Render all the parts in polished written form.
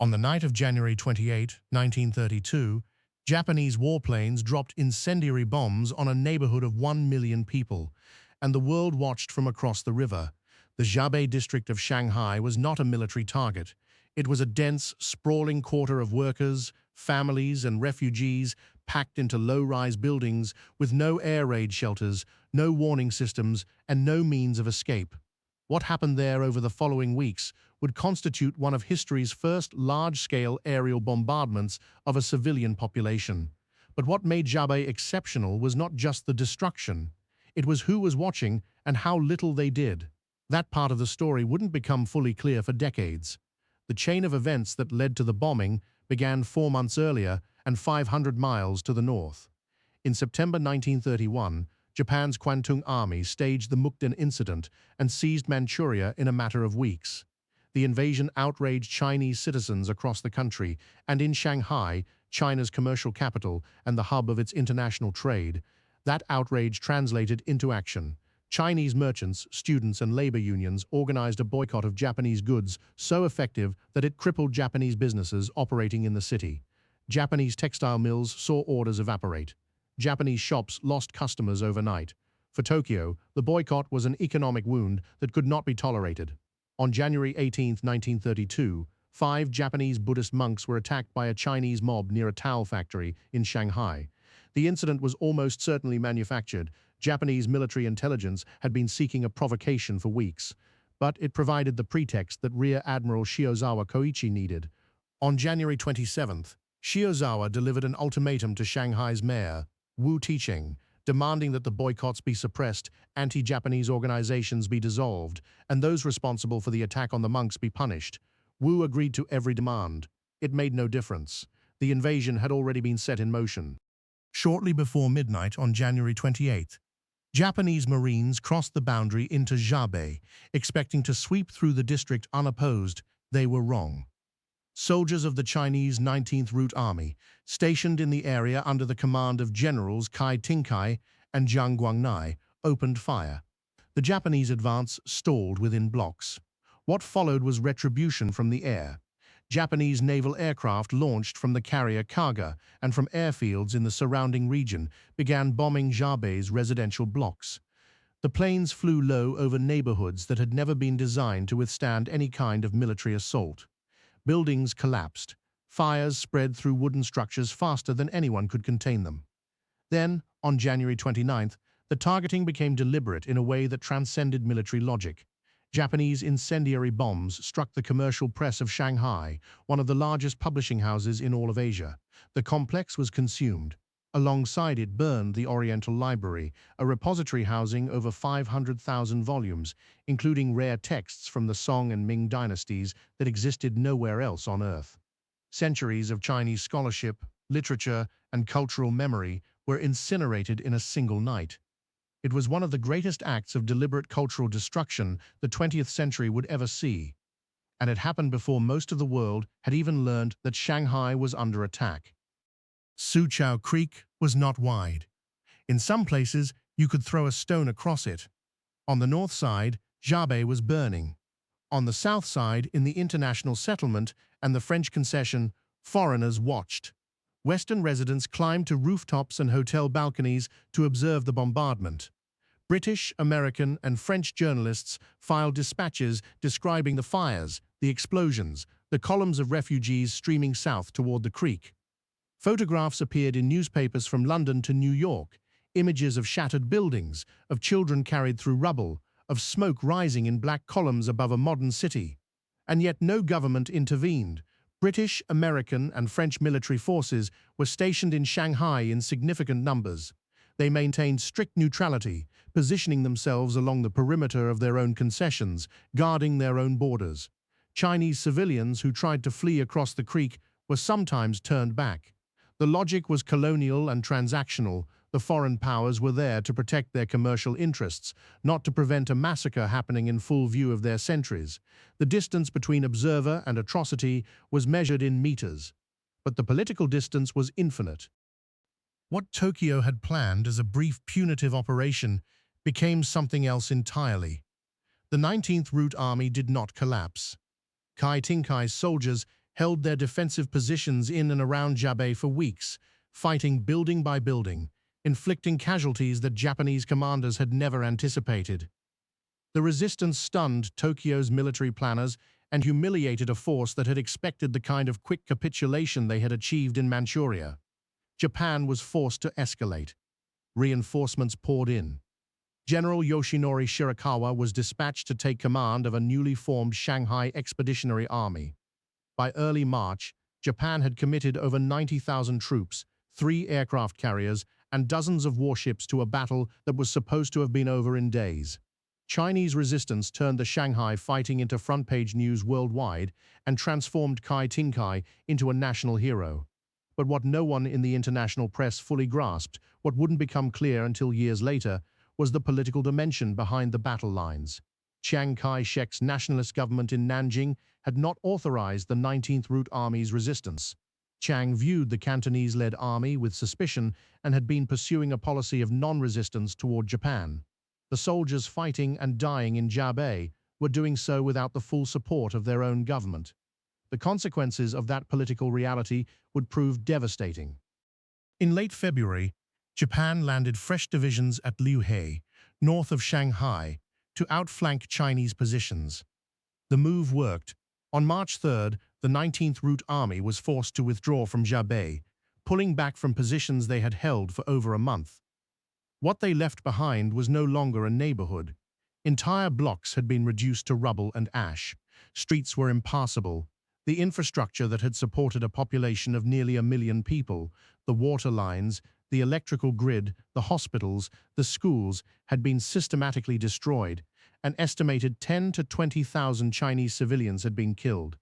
On the night of January 28, 1932, Japanese warplanes dropped incendiary bombs on a neighborhood of 1 million people, and the world watched from across the river. The Zhabei district of Shanghai was not a military target. It was a dense, sprawling quarter of workers, families, and refugees packed into low-rise buildings with no air raid shelters, no warning systems, and no means of escape. What happened there over the following weeks would constitute one of history's first large-scale aerial bombardments of a civilian population. But what made Zhabei exceptional was not just the destruction. It was who was watching and how little they did. That part of the story wouldn't become fully clear for decades. The chain of events that led to the bombing began 4 months earlier and 500 miles to the north. In September 1931, Japan's Kwantung Army staged the Mukden incident and seized Manchuria in a matter of weeks. The invasion outraged Chinese citizens across the country, and in Shanghai, China's commercial capital and the hub of its international trade, that outrage translated into action. Chinese merchants, students, and labor unions organized a boycott of Japanese goods so effective that it crippled Japanese businesses operating in the city. Japanese textile mills saw orders evaporate. Japanese shops lost customers overnight. For Tokyo, the boycott was an economic wound that could not be tolerated. On January 18, 1932, 5 Japanese Buddhist monks were attacked by a Chinese mob near a towel factory in Shanghai. The incident was almost certainly manufactured. Japanese military intelligence had been seeking a provocation for weeks, but it provided the pretext that Rear Admiral Shiozawa Koichi needed. On January 27th, Shiozawa delivered an ultimatum to Shanghai's mayor, Wu Ticheng, demanding that the boycotts be suppressed, anti-Japanese organizations be dissolved, and those responsible for the attack on the monks be punished. Wu agreed to every demand. It made no difference. The invasion had already been set in motion. Shortly before midnight on January 28th, Japanese Marines crossed the boundary into Zhabei, expecting to sweep through the district unopposed. They were wrong. Soldiers of the Chinese 19th Route Army, stationed in the area under the command of Generals Kai Tingkai and Jiang Guangnai, opened fire. The Japanese advance stalled within blocks. What followed was retribution from the air. Japanese naval aircraft launched from the carrier Kaga and from airfields in the surrounding region began bombing Zhabei's residential blocks. The planes flew low over neighborhoods that had never been designed to withstand any kind of military assault. Buildings collapsed. Fires spread through wooden structures faster than anyone could contain them. Then, on January 29th, the targeting became deliberate in a way that transcended military logic. Japanese incendiary bombs struck the commercial press of Shanghai, one of the largest publishing houses in all of Asia. The complex was consumed. Alongside it burned the Oriental Library, a repository housing over 500,000 volumes, including rare texts from the Song and Ming dynasties that existed nowhere else on Earth. Centuries of Chinese scholarship, literature, and cultural memory were incinerated in a single night. It was one of the greatest acts of deliberate cultural destruction the 20th century would ever see, and it happened before most of the world had even learned that Shanghai was under attack. Soochow Creek was not wide. In some places, you could throw a stone across it. On the north side, Zhabei was burning. On the south side, in the international settlement and the French concession, foreigners watched. Western residents climbed to rooftops and hotel balconies to observe the bombardment. British, American, and French journalists filed dispatches describing the fires, the explosions, the columns of refugees streaming south toward the creek. Photographs appeared in newspapers from London to New York, images of shattered buildings, of children carried through rubble, of smoke rising in black columns above a modern city. And yet no government intervened. British, American, and French military forces were stationed in Shanghai in significant numbers. They maintained strict neutrality, positioning themselves along the perimeter of their own concessions, guarding their own borders. Chinese civilians who tried to flee across the creek were sometimes turned back. The logic was colonial and transactional. The foreign powers were there to protect their commercial interests, not to prevent a massacre happening in full view of their sentries. The distance between observer and atrocity was measured in meters, but the political distance was infinite. What Tokyo had planned as a brief punitive operation became something else entirely. The 19th Route Army did not collapse. Kai Tingkai's soldiers held their defensive positions in and around Zhabei for weeks, fighting building by building, inflicting casualties that Japanese commanders had never anticipated. The resistance stunned Tokyo's military planners and humiliated a force that had expected the kind of quick capitulation they had achieved in Manchuria. Japan was forced to escalate. Reinforcements poured in. General Yoshinori Shirakawa was dispatched to take command of a newly formed Shanghai Expeditionary Army. By early March, Japan had committed over 90,000 troops, 3 aircraft carriers, and dozens of warships to a battle that was supposed to have been over in days. Chinese resistance turned the Shanghai fighting into front-page news worldwide and transformed Kai Tingkai into a national hero. But what no one in the international press fully grasped, what wouldn't become clear until years later, was the political dimension behind the battle lines. Chiang Kai-shek's nationalist government in Nanjing had not authorized the 19th Route Army's resistance. Chiang viewed the Cantonese-led army with suspicion and had been pursuing a policy of non-resistance toward Japan. The soldiers fighting and dying in Zhabei were doing so without the full support of their own government. The consequences of that political reality would prove devastating. In late February, Japan landed fresh divisions at Liuhe, north of Shanghai, to outflank Chinese positions. The move worked. On March 3rd, the 19th Route Army was forced to withdraw from Zhabei, pulling back from positions they had held for over a month. What they left behind was no longer a neighborhood. Entire blocks had been reduced to rubble and ash. Streets were impassable. The infrastructure that had supported a population of nearly 1 million people, the water lines, the electrical grid, the hospitals, the schools, had been systematically destroyed. An estimated 10 to 20,000 Chinese civilians had been killed.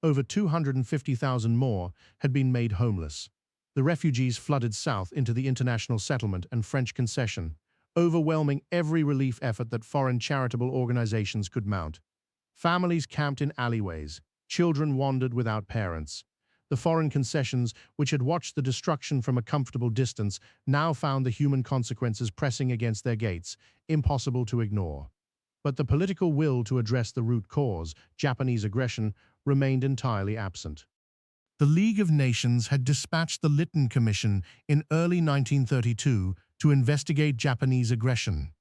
Over 250,000 more had been made homeless. The refugees flooded south into the international settlement and French concession, overwhelming every relief effort that foreign charitable organizations could mount. Families camped in alleyways. Children wandered without parents. The foreign concessions, which had watched the destruction from a comfortable distance, now found the human consequences pressing against their gates, impossible to ignore. But the political will to address the root cause, Japanese aggression, remained entirely absent. The League of Nations had dispatched the Lytton Commission in early 1932 to investigate Japanese aggression.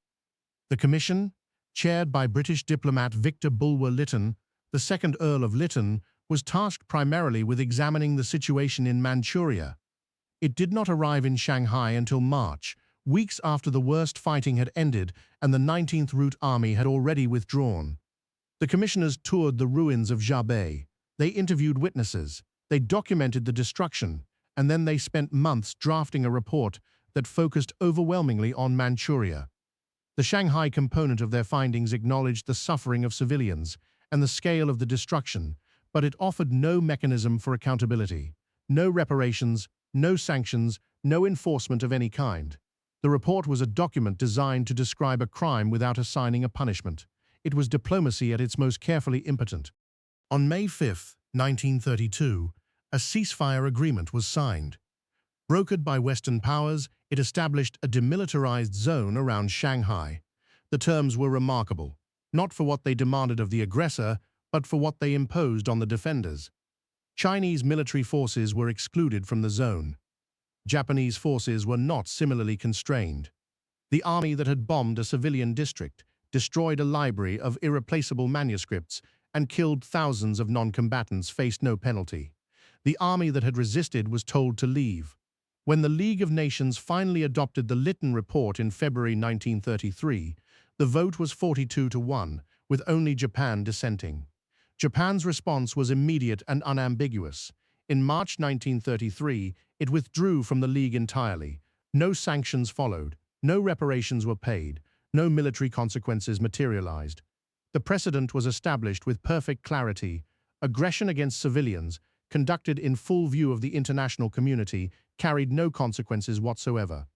The commission, chaired by British diplomat Victor Bulwer-Lytton, the second Earl of Lytton, was tasked primarily with examining the situation in Manchuria. It did not arrive in Shanghai until March, weeks after the worst fighting had ended and the 19th Route Army had already withdrawn. The commissioners toured the ruins of Zhabei. They interviewed witnesses. They documented the destruction, and then they spent months drafting a report that focused overwhelmingly on Manchuria. The Shanghai component of their findings acknowledged the suffering of civilians and the scale of the destruction, but it offered no mechanism for accountability, no reparations, no sanctions, no enforcement of any kind. The report was a document designed to describe a crime without assigning a punishment. It was diplomacy at its most carefully impotent. On May 5, 1932, a ceasefire agreement was signed. Brokered by Western powers, it established a demilitarized zone around Shanghai. The terms were remarkable, not for what they demanded of the aggressor, but for what they imposed on the defenders. Chinese military forces were excluded from the zone. Japanese forces were not similarly constrained. The army that had bombed a civilian district, destroyed a library of irreplaceable manuscripts, and killed thousands of non-combatants faced no penalty. The army that had resisted was told to leave. When the League of Nations finally adopted the Lytton Report in February 1933, the vote was 42-1, with only Japan dissenting. Japan's response was immediate and unambiguous. In March 1933, it withdrew from the League entirely. No sanctions followed, no reparations were paid, no military consequences materialized. The precedent was established with perfect clarity. Aggression against civilians, conducted in full view of the international community, carried no consequences whatsoever.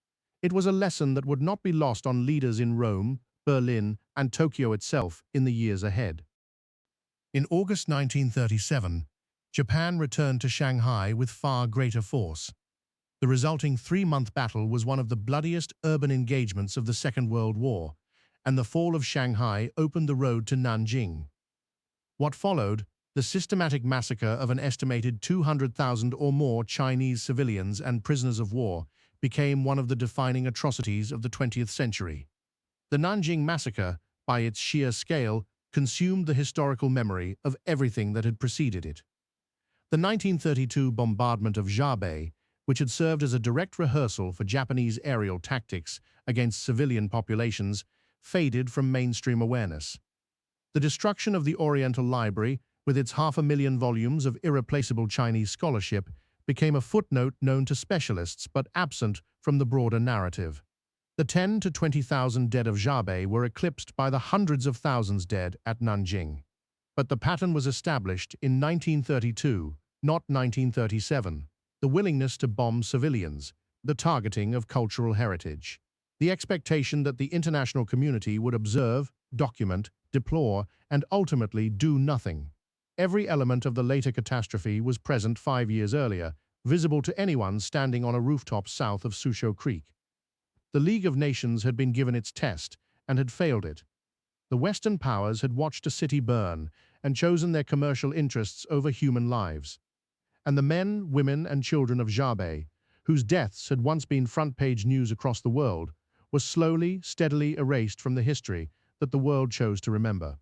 It was a lesson that would not be lost on leaders in Rome, Berlin, and Tokyo itself in the years ahead. In August 1937, Japan returned to Shanghai with far greater force. The resulting 3-month battle was one of the bloodiest urban engagements of the Second World War, and the fall of Shanghai opened the road to Nanjing. What followed, The systematic massacre of an estimated 200,000 or more Chinese civilians and prisoners of war became one of the defining atrocities of the 20th century. The Nanjing massacre, by its sheer scale, consumed the historical memory of everything that had preceded it. The 1932 bombardment of Zhabei, which had served as a direct rehearsal for Japanese aerial tactics against civilian populations, faded from mainstream awareness. The destruction of the Oriental Library, with its 500,000 volumes of irreplaceable Chinese scholarship, became a footnote known to specialists but absent from the broader narrative. The 10 to 20,000 dead of Zhabei were eclipsed by the hundreds of thousands dead at Nanjing. But the pattern was established in 1932, not 1937. The willingness to bomb civilians, the targeting of cultural heritage, the expectation that the international community would observe, document, deplore, and ultimately do nothing. Every element of the later catastrophe was present 5 years earlier, visible to anyone standing on a rooftop south of Soochow Creek. The League of Nations had been given its test and had failed it. The Western powers had watched a city burn and chosen their commercial interests over human lives. And the men, women, and children of Zhabei, whose deaths had once been front-page news across the world, were slowly, steadily erased from the history that the world chose to remember.